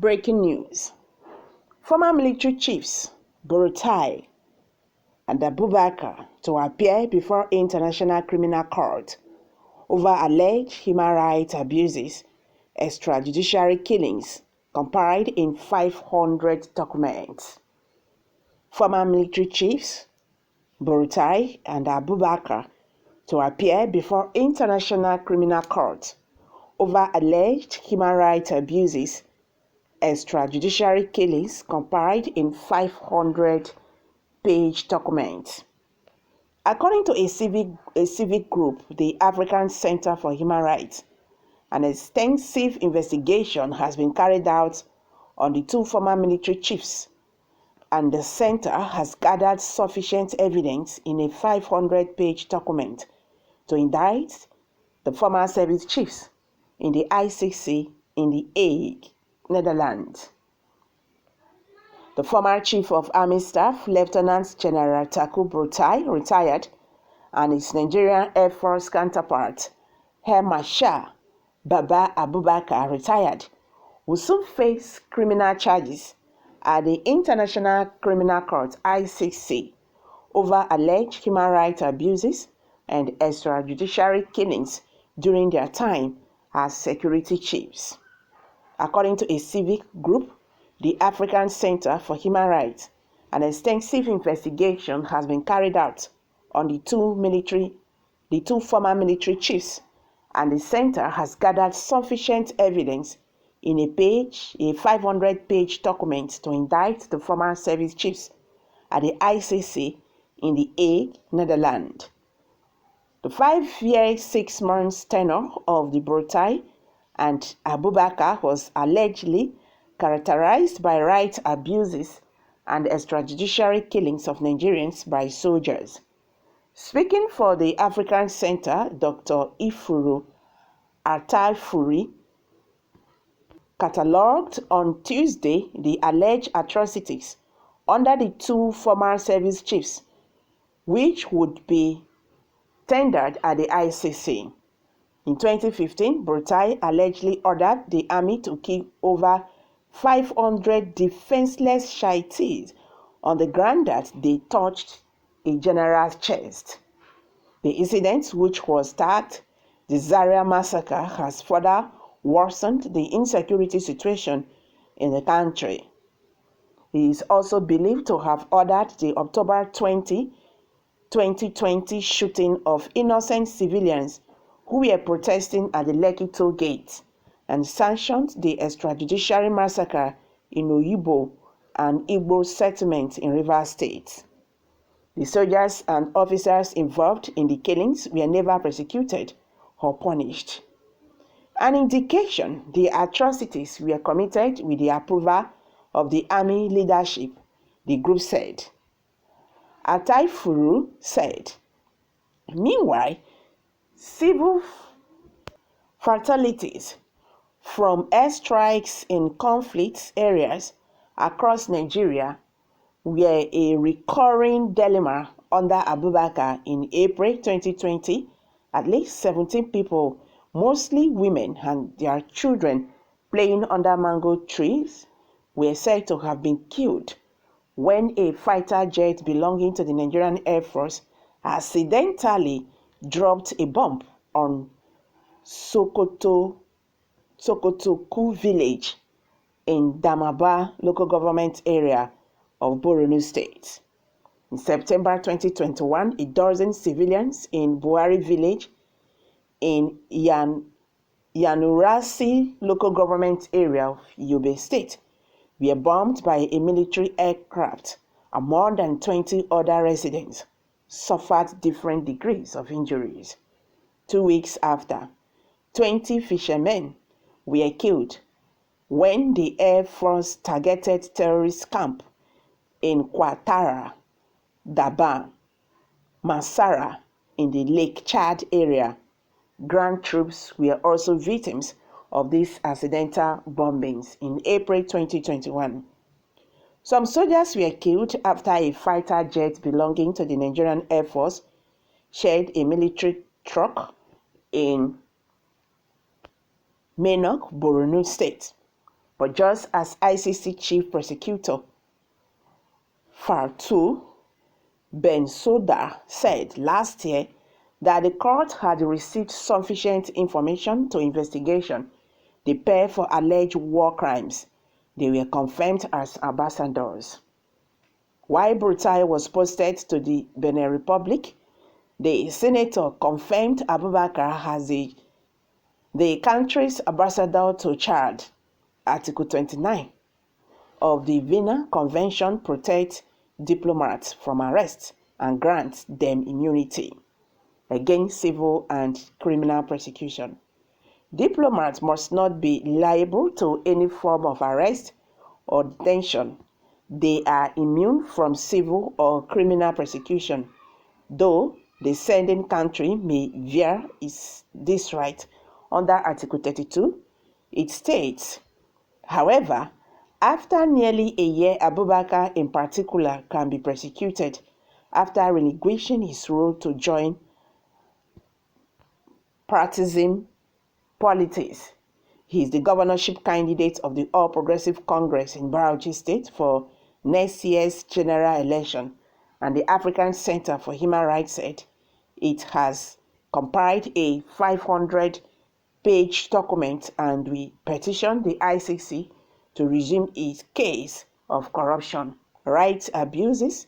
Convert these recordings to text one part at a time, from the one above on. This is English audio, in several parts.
Breaking news. Former military chiefs Buratai and Abubakar to appear before International Criminal Court over alleged human rights abuses, extrajudicial killings compiled in 500 documents. Former military chiefs Buratai and Abubakar to appear before International Criminal Court over alleged human rights abuses, extrajudicial killings compiled in 500-page documents. According to a civic group, the African Center for Human Rights, an extensive investigation has been carried out on the two former military chiefs, and the center has gathered sufficient evidence in a 500-page document to indict the former service chiefs in the ICC in The Hague, Netherlands. The former Chief of Army Staff, Lieutenant General Taku Buratai, retired, and his Nigerian Air Force counterpart, Air Marshal Baba Abubakar, retired, will soon face criminal charges at the International Criminal Court (ICC) over alleged human rights abuses and extrajudicial killings during their time as security chiefs. According to a civic group, the African Center for Human Rights, an extensive investigation has been carried out on the two former military chiefs, and the center has gathered sufficient evidence in a 500-page document to indict the former service chiefs at the ICC in The Hague, Netherlands. The 5-year, 6 months tenure of the Buratai and Abubakar was allegedly characterized by rights abuses and extrajudicial killings of Nigerians by soldiers. Speaking for the African Center, Dr. Ifuru Ataifuri catalogued on Tuesday the alleged atrocities under the two former service chiefs, which would be tendered at the ICC. In 2015, Buratai allegedly ordered the army to kill over 500 defenseless Shiites on the ground that they touched a general's chest. The incident, which was tagged the Zaria massacre, has further worsened the insecurity situation in the country. He is also believed to have ordered the October 2020 shooting of innocent civilians who were protesting at the Lekki toll gate, and sanctioned the extrajudicial massacre in Oyibo and Igbo settlement in Rivers State. The soldiers and officers involved in the killings were never prosecuted or punished. An indication the atrocities were committed with the approval of the army leadership, the group said. Ataifuru said, meanwhile, civil fatalities from airstrikes in conflict areas across Nigeria were a recurring dilemma under Abubakar. In April 2020, at least 17 people, mostly women and their children playing under mango trees, were said to have been killed when a fighter jet belonging to the Nigerian Air Force accidentally dropped a bomb on Sokotoku village in Damaba local government area of Borno State. In September 2021, a dozen civilians in Buhari village in Yanurasi local government area of Yobe State were bombed by a military aircraft, and more than 20 other residents suffered different degrees of injuries. 2 weeks after, 20 fishermen were killed when the Air Force targeted terrorist camp in Kwatara, Daba, Masara in the Lake Chad area. Ground troops were also victims of these accidental bombings in April 2021. Some soldiers were killed after a fighter jet belonging to the Nigerian Air Force shared a military truck in Menok, Borno State. But just as ICC Chief Prosecutor Fatou Bensouda said last year that the court had received sufficient information to investigation the pair for alleged war crimes, they were confirmed as ambassadors. While Buratai was posted to the Benin Republic, the senator confirmed Abubakar as the country's ambassador to Chad. Article 29 of the Vienna Convention protects diplomats from arrest and grants them immunity against civil and criminal prosecution. Diplomats must not be liable to any form of arrest or detention. They are immune from civil or criminal prosecution, though the sending country may veer this right under Article 32. It states, however, after nearly a year, Abubakar in particular can be prosecuted after relinquishing his role to join partisan politics. He is the governorship candidate of the All Progressive Congress in Buratai State for next year's general election, and the African Center for Human Rights said it has compiled a 500-page document and we petitioned the ICC to resume its case of corruption, rights abuses,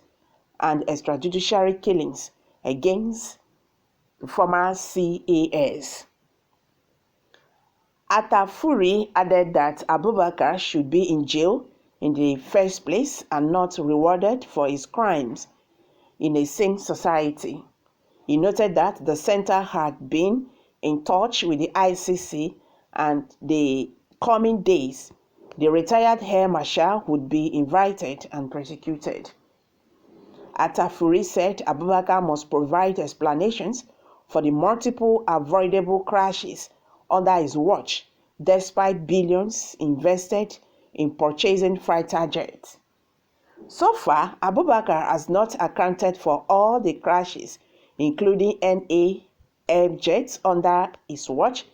and extrajudicial killings against former CAS. Atafuri added that Abubakar should be in jail in the first place and not rewarded for his crimes in a sane society. He noted that the center had been in touch with the ICC and the coming days, the retired Air Marshal would be invited and prosecuted. Atafuri said Abubakar must provide explanations for the multiple avoidable crashes under his watch, despite billions invested in purchasing fighter jets. So far, Abubakar has not accounted for all the crashes, including NAF jets under his watch.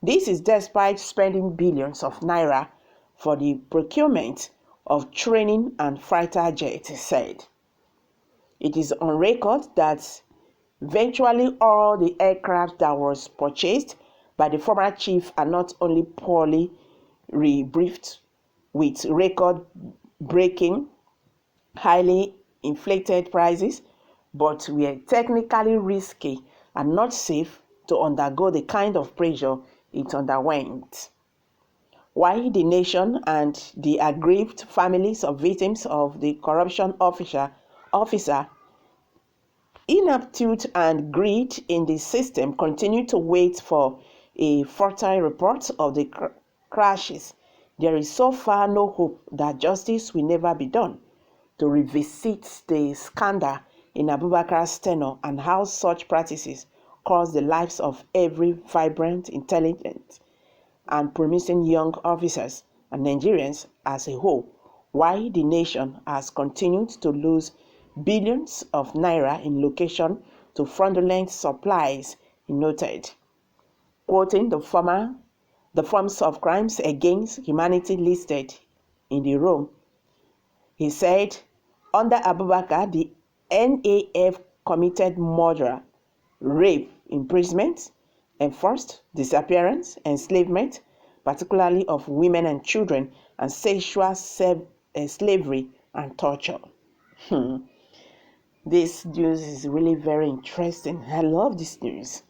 This is despite spending billions of naira for the procurement of training and fighter jets, he said. It is on record that virtually all the aircraft that was purchased by the former chief are not only poorly rebriefed with record-breaking, highly inflated prices, but were technically risky and not safe to undergo the kind of pressure it underwent. While the nation and the aggrieved families of victims of the corruption officer, inaptitude and greed in the system continue to wait for a fertile report of the crashes, there is so far no hope that justice will never be done to revisit the scandal in Abubakar's tenure and how such practices cost the lives of every vibrant, intelligent, and promising young officers and Nigerians as a whole, while the nation has continued to lose billions of naira in location to fraudulent supplies, he noted. Quoting the forms of crimes against humanity listed in the Rome, he said, under Abubakar, the NAF committed murder, rape, imprisonment, enforced disappearance, enslavement, particularly of women and children, and sexual slavery and torture. This news is really very interesting. I love this news.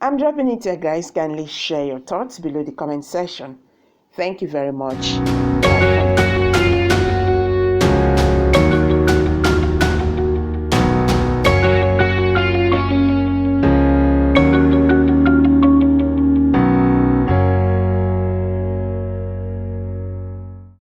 I'm dropping it here, guys. Kindly share your thoughts below the comment section. Thank you very much.